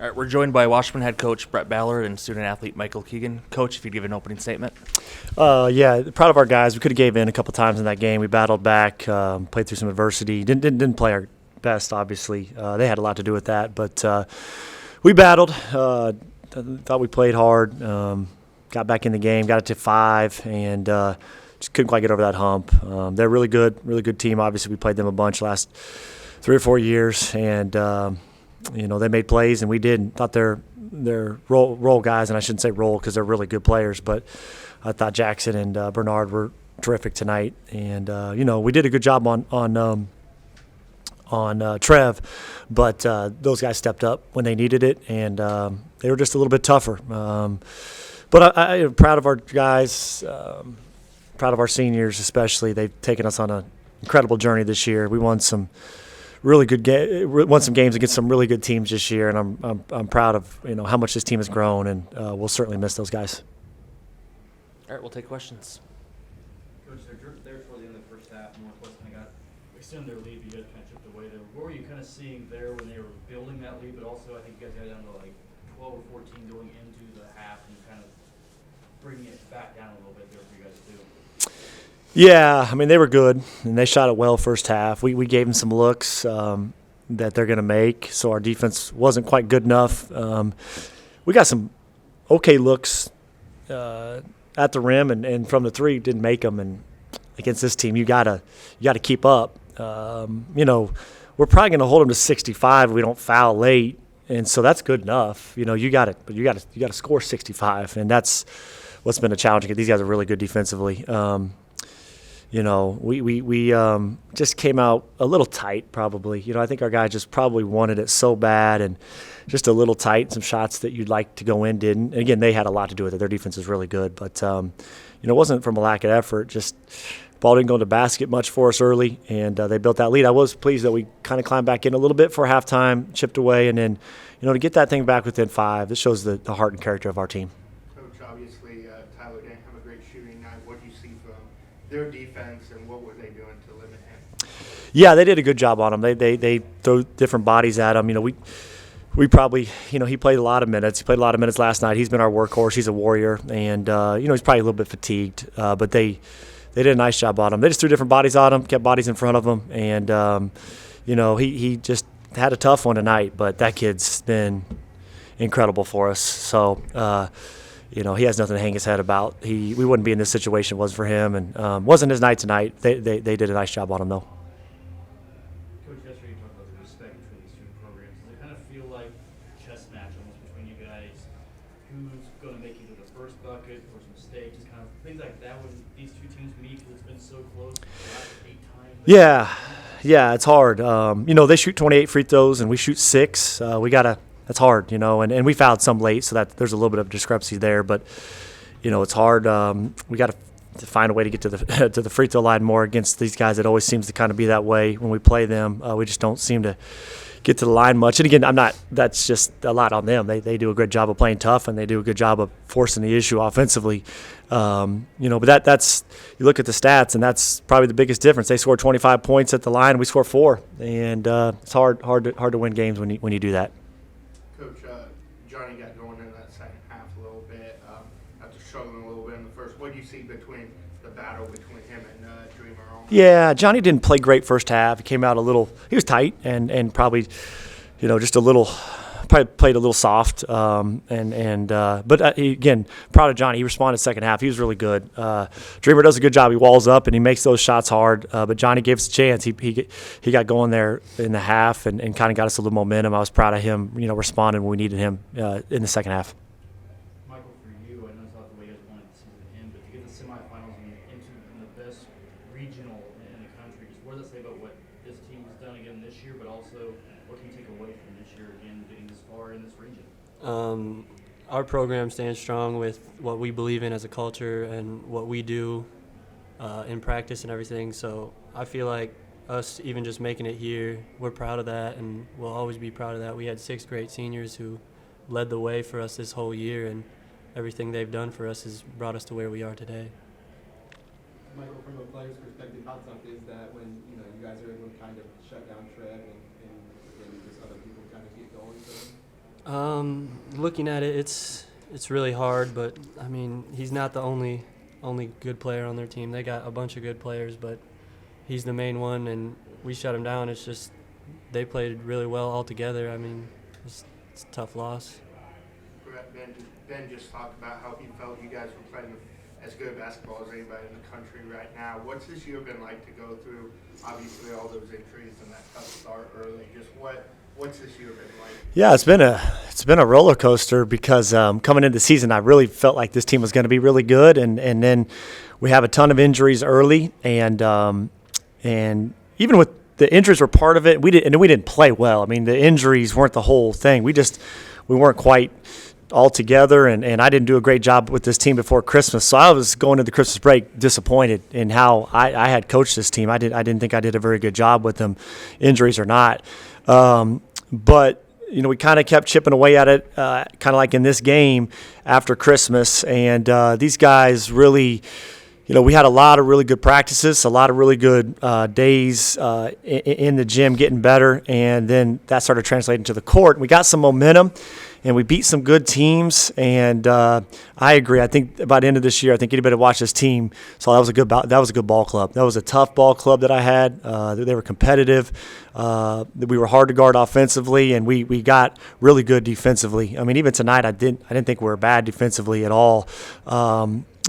All right, we're joined by Washburn head coach Brett Ballard and student athlete Michael Keegan. Coach, if you'd give an opening statement. Yeah, proud of our guys. We could have gave in a couple times in that game. We battled back, played through some adversity. Didn't play our best, obviously. They had a lot to do with that, but we battled. Thought we played hard. Got back in the game, got it to 5, and just couldn't quite get over that hump. They're really good team. Obviously, we played them a bunch last 3 or 4 years, and they made plays and we didn't. Thought they're role guys, and I shouldn't say role because they're really good players, but I thought Jackson and Bernard were terrific tonight, and we did a good job on Trev, but those guys stepped up when they needed it, and they were just a little bit tougher. But I'm proud of our guys, proud of our seniors especially. They've taken us on an incredible journey this year. We won some really good games against some really good teams this year, and I'm proud of how much this team has grown, and we'll certainly miss those guys. All right, we'll take questions. Coach, there toward the end of the first half, Northwest kind of got extended their lead, but you guys kind of chipped away there. What were you kind of seeing there when they were building that lead, but also I think you guys got down to like 12 or 14 going into the half and kind of bringing it back down a little bit there for you guys too? Yeah, I mean, they were good, and they shot it well first half. We gave them some looks that they're going to make, so our defense wasn't quite good enough. We got some okay looks at the rim, and from the three, didn't make them. And against this team, you gotta keep up. We're probably going to hold them to 65 if we don't foul late, and so that's good enough. You got to score 65, and that's what's been a challenge. These guys are really good defensively. We just came out a little tight probably. I think our guys just probably wanted it so bad and just a little tight. Some shots that you'd like to go in didn't. And again, they had a lot to do with it. Their defense is really good. But, it wasn't from a lack of effort. Just ball didn't go in the basket much for us early, and they built that lead. I was pleased that we kind of climbed back in a little bit for halftime, chipped away, and then, to get that thing back within 5, this shows the heart and character of our team. Coach, obviously, Tyler didn't have a great shooting night. What do you see from their defense, and what were they doing to limit him? Yeah, they did a good job on him. They throw different bodies at him. We probably, he played a lot of minutes. He played a lot of minutes last night. He's been our workhorse. He's a warrior, and he's probably a little bit fatigued. But they did a nice job on him. They just threw different bodies on him, kept bodies in front of him, and he just had a tough one tonight. But that kid's been incredible for us. So. He has nothing to hang his head about. We wouldn't be in this situation if it wasn't for him, and wasn't his night tonight. They did a nice job on him, though. Coach, yesterday you talked about the respect between these two programs. Does it kind of feel like a chess match almost between you guys? Who's going to make either the first bucket or some mistakes, just kind of things like that when these two teams meet because it's been so close the last 8 times? Yeah, it's hard. They shoot 28 free throws and we shoot 6. That's hard, and we fouled some late, so that there's a little bit of discrepancy there. But, it's hard. We got to find a way to get to the to the free throw line more against these guys. It always seems to kind of be that way when we play them. We just don't seem to get to the line much. And again, that's just a lot on them. They do a good job of playing tough, and they do a good job of forcing the issue offensively. But that's you look at the stats, and that's probably the biggest difference. They score 25 points at the line, we score 4, and it's hard to win games when you do that. Coach, Johnny got going in that second half a little bit after struggling a little bit in the first. What do you see between the battle between him and Dreamer? Yeah, Johnny didn't play great first half. He came out he was tight and probably, just a little, probably played a little soft. But again, proud of Johnny. He responded second half. He was really good. Dreamer does a good job. He walls up and he makes those shots hard. But Johnny gave us a chance. He got going there in the half and kind of got us a little momentum. I was proud of him, responding when we needed him in the second half. Michael, for you, I know it's not the way you guys wanted the season to end, but to get the semifinals into the best regional in the country, just what does that say about what this team has done again this year, but also what can you take away from this year again, getting this far in this region? Our program stands strong with what we believe in as a culture and what we do in practice and everything. So I feel like us even just making it here, we're proud of that, and we'll always be proud of that. We had 6 great seniors who led the way for us this whole year, and everything they've done for us has brought us to where we are today. Michael, from a player's perspective, how tough is that when you guys are able to kind of shut down Trev and just other people kind of get going for them? Looking at it, it's really hard, but I mean, he's not the only good player on their team. They got a bunch of good players, but he's the main one, and we shut him down. It's just they played really well all together. I mean, it's a tough loss. Ben just talked about how he felt you guys were playing as good basketball as anybody in the country right now. What's this year been like to go through, obviously, all those injuries and that tough start early? Just what's this year been like? Yeah, it's been a roller coaster because coming into the season, I really felt like this team was going to be really good, and then we have a ton of injuries early, and even with the injuries were part of it. We didn't play well. I mean, the injuries weren't the whole thing. We weren't quite all together, and I didn't do a great job with this team before Christmas. So I was going into the Christmas break disappointed in how I had coached this team. I didn't think I did a very good job with them, injuries or not. But we kind of kept chipping away at it, kind of like in this game after Christmas. And these guys really, we had a lot of really good practices, a lot of really good days in the gym getting better. And then that started translating to the court. We got some momentum, and we beat some good teams. And I agree. I think by the end of this year, I think anybody that watched this team saw that was a good ball club. That was a tough ball club that I had. They were competitive. We were hard to guard offensively, and we got really good defensively. I mean, even tonight, I didn't think we were bad defensively at all.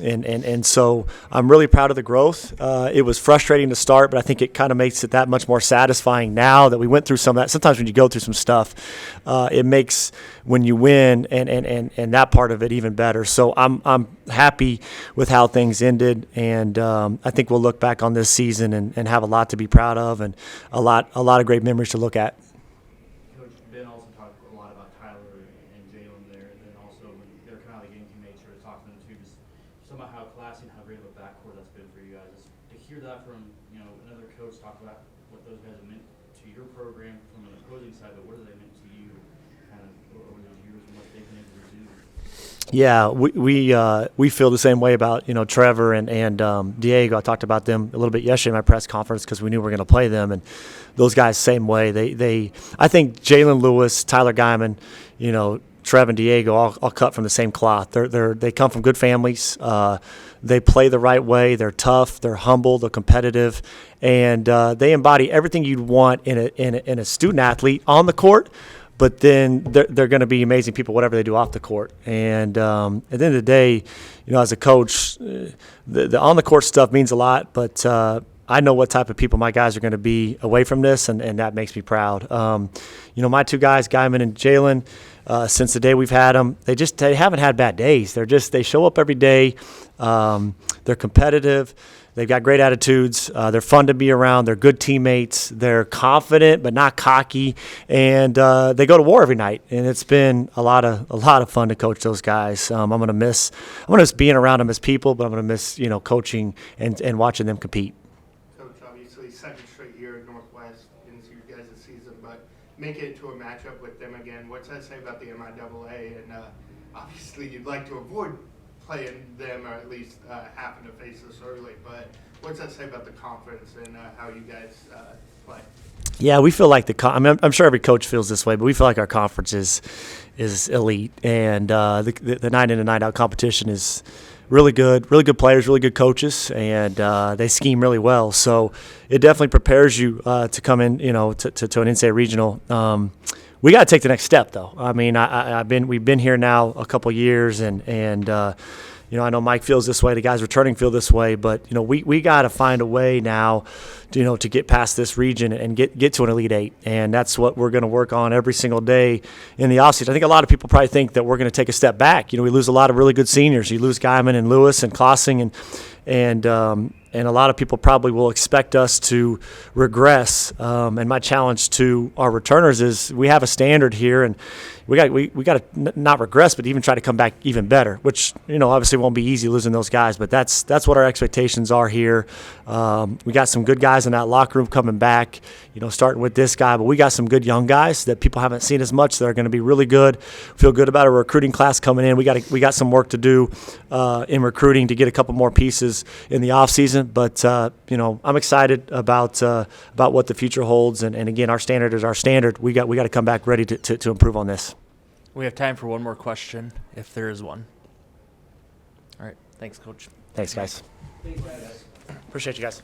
And so I'm really proud of the growth. It was frustrating to start, but I think it kind of makes it that much more satisfying now that we went through some of that. Sometimes when you go through some stuff, it makes when you win and that part of it even better. So I'm happy with how things ended, and I think we'll look back on this season and have a lot to be proud of and a lot of great memories to look at. Coach, Ben also talked a lot about Tyler and Jalen there, and then also when they're kind of the games, he made sure to talk to them too, just somehow how classy and how great of a backcourt that's been for you guys. Just to hear that from another coach talk about what those guys have meant to your program from an opposing side, but what have they meant to you kind of over those years and what they've been able to do? Yeah, we feel the same way about Trevor and Diego. I talked about them a little bit yesterday in my press conference because we knew we were going to play them, and those guys same way. I think Jalen Lewis, Tyler Guyman, Trev and Diego all cut from the same cloth. They come from good families. They play the right way. They're tough. They're humble. They're competitive, and they embody everything you'd want in a student athlete on the court. But then they're going to be amazing people, whatever they do off the court. And at the end of the day, as a coach, the on the court stuff means a lot. But I know what type of people my guys are going to be away from this, and that makes me proud. My two guys, Guyman and Jalen, since the day we've had them, they haven't had bad days. They show up every day. They're competitive. They've got great attitudes. They're fun to be around. They're good teammates. They're confident but not cocky, and they go to war every night. And it's been a lot of fun to coach those guys. I'm gonna miss being around them as people, but I'm gonna miss coaching and watching them compete. Coach, obviously second straight year at Northwest into your guys' season, but make it to a matchup with them again. What's that say about the MIAA? And obviously you'd like to avoid playing them, or at least having to face us early. But what's that say about the conference and how you guys play? Yeah, we feel like I'm sure every coach feels this way, but we feel like our conference is elite, and the night in and night out competition is really good players, really good coaches, and they scheme really well. So it definitely prepares you to come in, to an NCAA regional. We got to take the next step, though. I mean, we've been here now a couple years, and I know Mike feels this way. The guys returning feel this way, but we got to find a way now, to get past this region and get to an Elite Eight, and that's what we're going to work on every single day in the offseason. I think a lot of people probably think that we're going to take a step back. We lose a lot of really good seniors. You lose Guyman and Lewis and Klossing and a lot of people probably will expect us to regress. And my challenge to our returners is we have a standard here, and we got to not regress, but even try to come back even better. Which obviously won't be easy losing those guys, but that's what our expectations are here. We got some good guys in that locker room coming back. Starting with this guy, but we got some good young guys that people haven't seen as much that are going to be really good. Feel good about our recruiting class coming in. We got some work to do in recruiting to get a couple more pieces in the off season. But I'm excited about what the future holds. And again, our standard is our standard. We got to come back ready to improve on this. We have time for one more question, if there is one. All right. Thanks, Coach. Thanks, guys. Thanks, guys. Appreciate you guys.